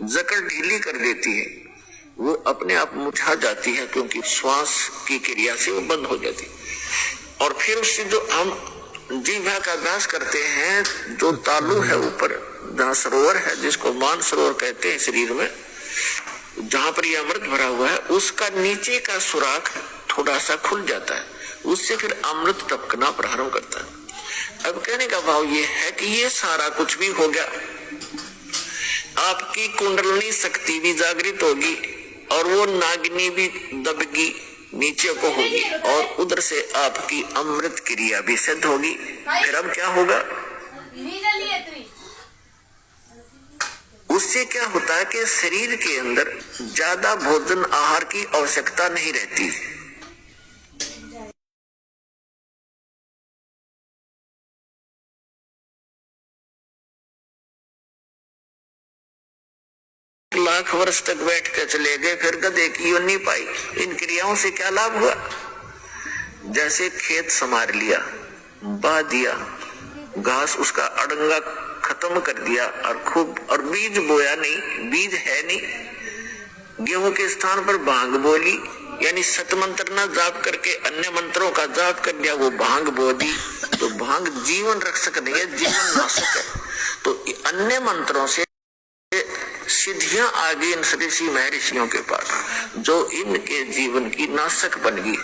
जकड़ ढीली कर देती है, वो अपने आप मुरझा जाती है, क्योंकि श्वास की क्रिया से वो बंद हो जाती है। और फिर उससे जो हम जीवा का अभ्यास करते हैं, जो तालु है ऊपर जहाँ सरोवर है, जिसको मान सरोवर कहते हैं शरीर में, जहां पर यह अमृत भरा हुआ है, उसका नीचे का सुराख थोड़ा सा खुल जाता है, उससे फिर अमृत टपकना प्रारंभ करता है। अब कहने का भाव ये है कि ये सारा कुछ भी हो गया, आपकी कुंडलनी शक्ति भी जागृत होगी और वो नागिनी भी दबगी नीचे को होगी, और उधर से आपकी अमृत क्रिया भी सिद्ध होगी। फिर अब क्या होगा, उससे क्या होता है कि शरीर के अंदर ज्यादा भोजन आहार की आवश्यकता नहीं रहती। लाख वर्ष तक बैठ कर चले गए, फिर गधे की योनि पाई। इन क्रियाओं से क्या लाभ हुआ, जैसे खेत संवार लिया, बा दिया, घास उसका अड़ंगा खत्म कर दिया, और बीज बोया नहीं, बीज है नहीं, गेहूं के स्थान पर भांग बोली, यानी सत मंत्र ना जाप करके अन्य मंत्रों का जाप कर दिया, वो भांग बोली। तो भांग जीवन रक्षक नहीं है, जीवन नाशक है। तो अन्य मंत्रों से सिद्धियां आ गई इन ऋषि महर्षियों के पास, जो इनके जीवन की नाशक बन गई।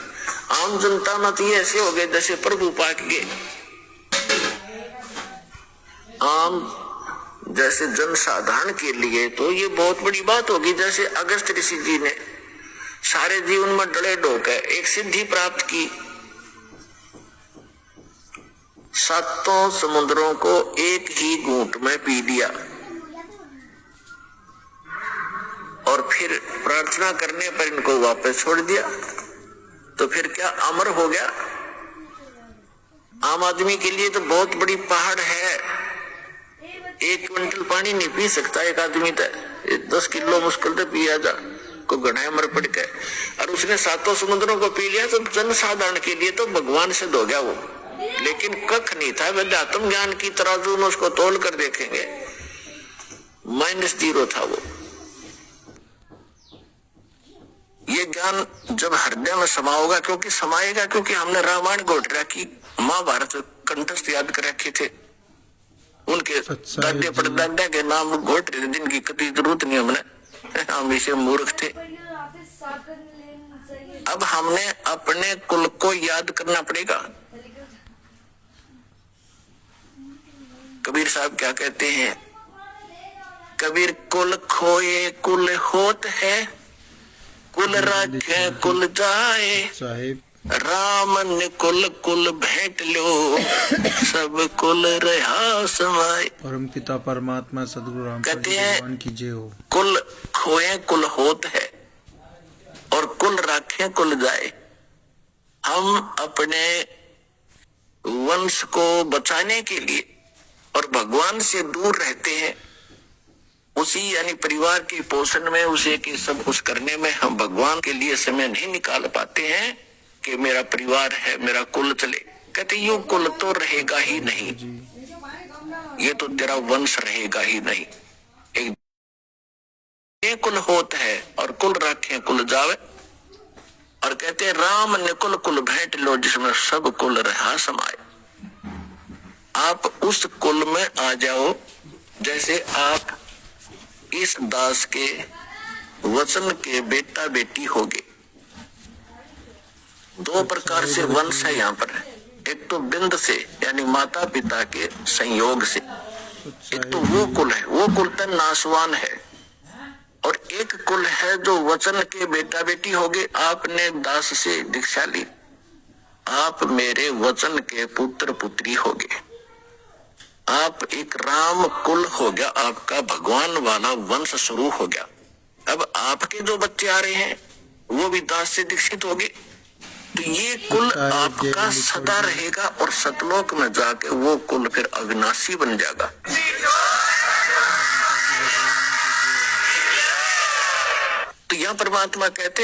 आम जनता मत ये ऐसे हो गए जैसे प्रभु पाक के आम जैसे जनसाधारण के लिए तो ये बहुत बड़ी बात होगी। जैसे अगस्त ऋषि जी ने सारे जीवन में डले ढोकर एक सिद्धि प्राप्त की, सातों समुद्रों को एक ही घूंट में पी लिया, और फिर प्रार्थना करने पर इनको वापस छोड़ दिया। तो फिर क्या अमर हो गया। आम आदमी के लिए तो बहुत बड़ी पहाड़ है, 1 क्विंटल पानी नहीं पी सकता एक आदमी, तो 10 किलो मुश्किल से पिया जा को गढ़ाई मर पड़ गए, और उसने सातों समुद्रों को पी लिया। तो जनसाधारण के लिए तो भगवान सिद्ध हो गया वो, लेकिन कख नहीं था। वेदांतम ज्ञान की तराजू में उसको तोल कर देखेंगे, -0 था वो। ये ज्ञान जब हृदय में समा होगा, क्योंकि समाएगा, क्योंकि हमने रामायण घोटरा की महाभारत कंठस्थ याद कर रखे थे, उनके दादे परदादा के नाम घोट रहे, जिनकी कभी जरूरत नहीं हमने, हम इसे मूर्ख थे। अब हमने अपने कुल को याद करना पड़ेगा। कबीर साहब क्या कहते हैं, कबीर कुल खोए कुल होत है, कुल राखे कुल जाए, राम ने कुल कुल भेंट लो, सब कुल रहा समाए। परम पिता परमात्मा सदगुरु राम कहते हैं की जय हो। कुल खोए कुल होत है और कुल राखे कुल जाए। हम अपने वंश को बचाने के लिए और भगवान से दूर रहते हैं, उसी यानी परिवार के पोषण में, उसे के सब कुछ करने में हम भगवान के लिए समय नहीं निकाल पाते हैं कि मेरा परिवार है, मेरा कुल चले। कहते यूं कुल तो रहेगा ही नहीं, ये तो तेरा वंश रहेगा ही नहीं। एक कुल होत है और कुल राखे कुल जावे, और कहते राम ने कुल कुल भेंट लो, जिसमें सब कुल रहा समाए। आप उस कुल में आ जाओ, जैसे आप इस दास के वचन के बेटा बेटी होगे। 2 प्रकार से वंश है यहाँ पर, एक तो बिंद से यानी माता पिता के संयोग से, एक तो वो कुल है, वो कुल तो नाशवान है, और एक कुल है जो वचन के बेटा बेटी होगे। आपने दास से दीक्षा ली, आप मेरे वचन के पुत्र पुत्री होगे, आप एक राम कुल हो गया, आपका भगवान वाला वंश शुरू हो गया। अब आपके जो बच्चे आ रहे हैं वो भी दास से दीक्षित होंगे, तो ये कुल आपका सदा रहेगा, और सतलोक में जाके वो कुल फिर अविनाशी बन जाएगा। तो यह परमात्मा कहते हैं